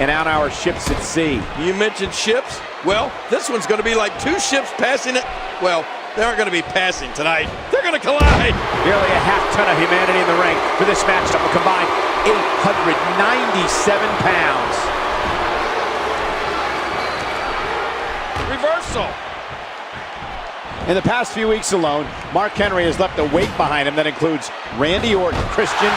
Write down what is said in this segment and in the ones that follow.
and on our ships at sea. You mentioned ships? Well, this one's going to be like two ships passing it. Well, they aren't going to be passing tonight. They're going to collide. Nearly a half ton of humanity in the ring for this matchup. A combined 897 pounds. Reversal. In the past few weeks alone, Mark Henry has left a wake behind him that includes Randy Orton, Christian,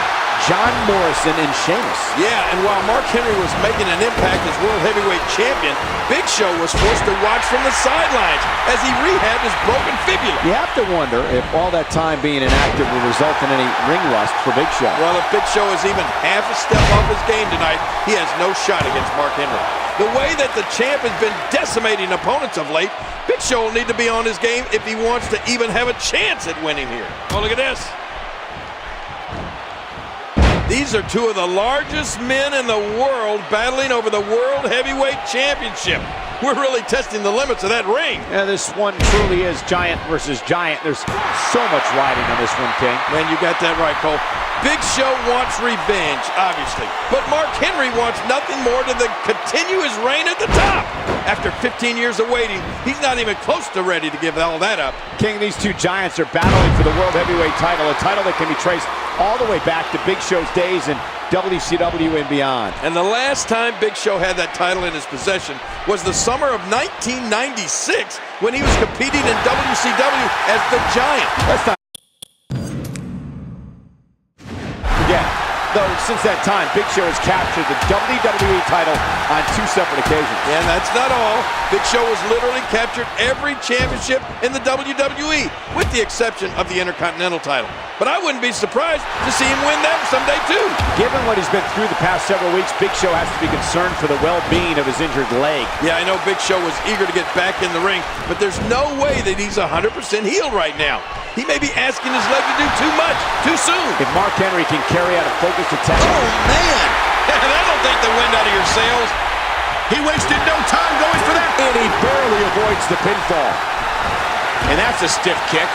John Morrison, and Sheamus. Yeah, and while Mark Henry was making an impact as World Heavyweight Champion, Big Show was forced to watch from the sidelines as he rehabbed his broken fibula. You have to wonder if all that time being inactive will result in any ring rust for Big Show. Well, if Big Show is even half a step off his game tonight, he has no shot against Mark Henry. The way that the champ has been decimating opponents of late, Big Show will need to be on his game if he wants to even have a chance at winning here. Oh, look at this. These are two of the largest men in the world battling over the World Heavyweight Championship. We're really testing the limits of that ring. Yeah, this one truly is giant versus giant. There's so much riding on this one, King. Man, you got that right, Cole. Big Show wants revenge, obviously. But Mark Henry wants nothing more than to continue his reign at the top. After 15 years of waiting, he's not even close to ready to give all that up. King, these two giants are battling for the World Heavyweight title, a title that can be traced all the way back to Big Show's days in WCW and beyond. And the last time Big Show had that title in his possession was the summer of 1996 when he was competing in WCW as the Giant. That's not forget. Though since that time, Big Show has captured the WWE title on two separate occasions. And that's not all. Big Show has literally captured every championship in the WWE, with the exception of the Intercontinental title. But I wouldn't be surprised to see him win that someday too. Given what he's been through the past several weeks, Big Show has to be concerned for the well-being of his injured leg. Yeah, I know Big Show was eager to get back in the ring, but there's no way that he's 100% healed right now. He may be asking his leg to do too much, too soon. If Mark Henry can carry out a focused attack. Oh, man! That'll take the wind out of your sails. He wasted no time going for that. And he barely avoids the pinfall. And that's a stiff kick.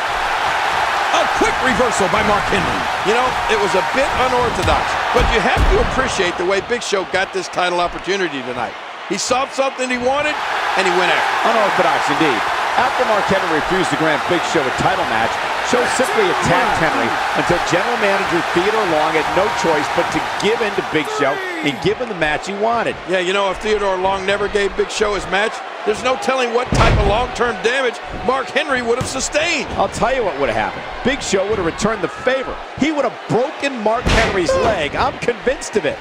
A quick reversal by Mark Henry. You know, it was a bit unorthodox, but you have to appreciate the way Big Show got this title opportunity tonight. He saw something he wanted, and he went after it. Unorthodox indeed. After Mark Henry refused to grant Big Show a title match, Show simply attacked Henry until General Manager Theodore Long had no choice but to give in to Big Show and give him the match he wanted. Yeah, you know, if Theodore Long never gave Big Show his match, there's no telling what type of long-term damage Mark Henry would have sustained. I'll tell you what would have happened. Big Show would have returned the favor. He would have broken Mark Henry's leg. I'm convinced of it.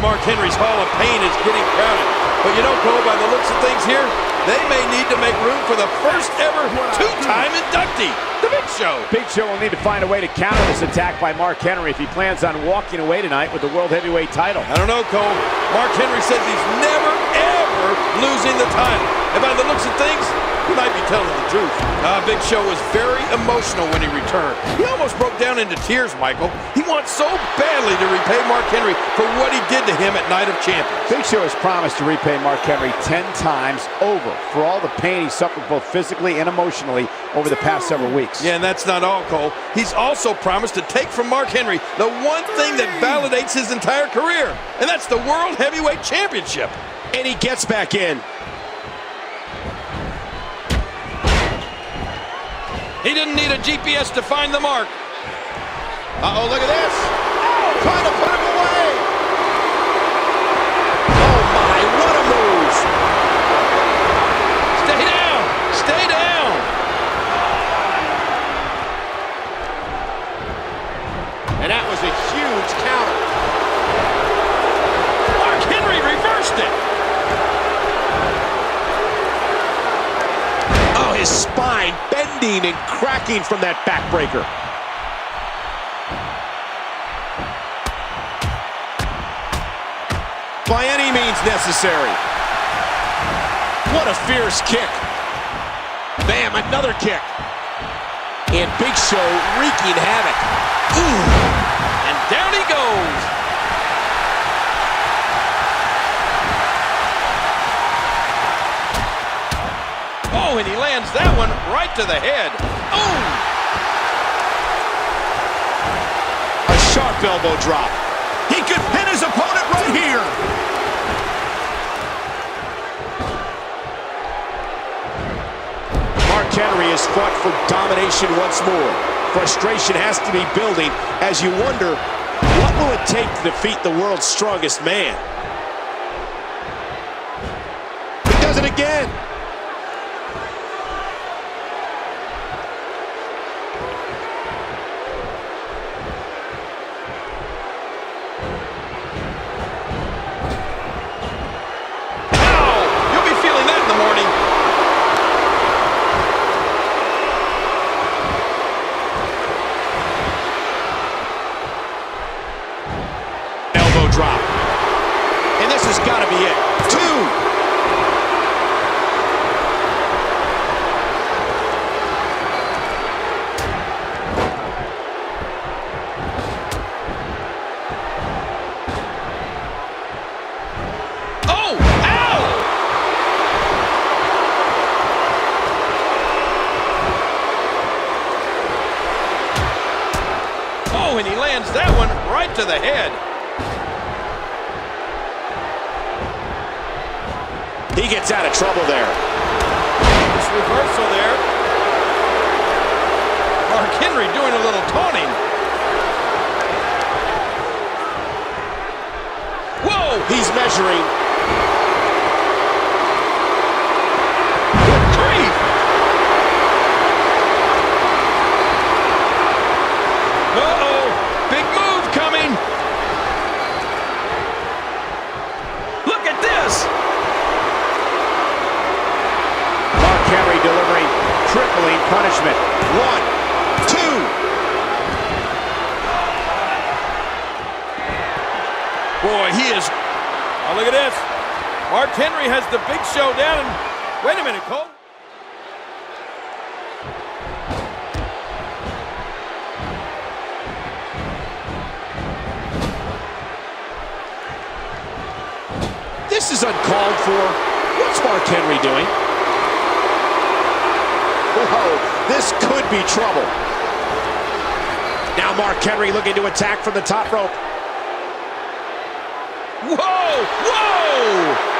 Mark Henry's Hall of Pain is getting crowded. But you know, Cole, by the looks of things here, they may need to make room for the first ever two-time inductee, the Big Show. Big Show will need to find a way to counter this attack by Mark Henry if he plans on walking away tonight with the World Heavyweight title. I don't know, Cole. Mark Henry says he's never, ever losing the title. And by the looks of things, he might be telling the truth. Big Show was very emotional when he returned. He almost broke down into tears, Michael. He wants so badly to repay Mark Henry for what he did to him at Night of Champions. Big Show has promised to repay Mark Henry 10 times over for all the pain he suffered both physically and emotionally over the past several weeks. Yeah, and that's not all, Cole. He's also promised to take from Mark Henry the one thing that validates his entire career, and that's the World Heavyweight Championship. And he gets back in. He didn't need a GPS to find the mark. Uh-oh, look at this. Trying to put him away. Oh, my, what a move. Stay down. Stay down. And that was a huge counter. Mark Henry reversed it. Oh, his spine bending and cracking from that backbreaker. By any means necessary. What a fierce kick. Bam, another kick. And Big Show wreaking havoc. Ooh. And down he goes. Oh, and he lands that one right to the head. Oh! A sharp elbow drop. He could pin his opponent right here. Mark Henry is fought for domination once more. Frustration has to be building as you wonder, what will it take to defeat the world's strongest man? He does it again. You'll be feeling that in the morning. Elbow drop. And this has got to be it. 2. Oh! Ow! Oh, and he lands that one right to the head. He gets out of trouble there. This reversal there. Mark Henry doing a little taunting. Whoa! He's measuring. Good grief! Uh-oh! Big move coming! Look at this! Mark Henry delivering crippling punishment. 1, 2. Boy, he is... Oh, look at this. Mark Henry has the Big Show down. And wait a minute, Cole. This is uncalled for. What's Mark Henry doing? Whoa, this could be trouble. Now Mark Henry looking to attack from the top rope. Whoa! Whoa!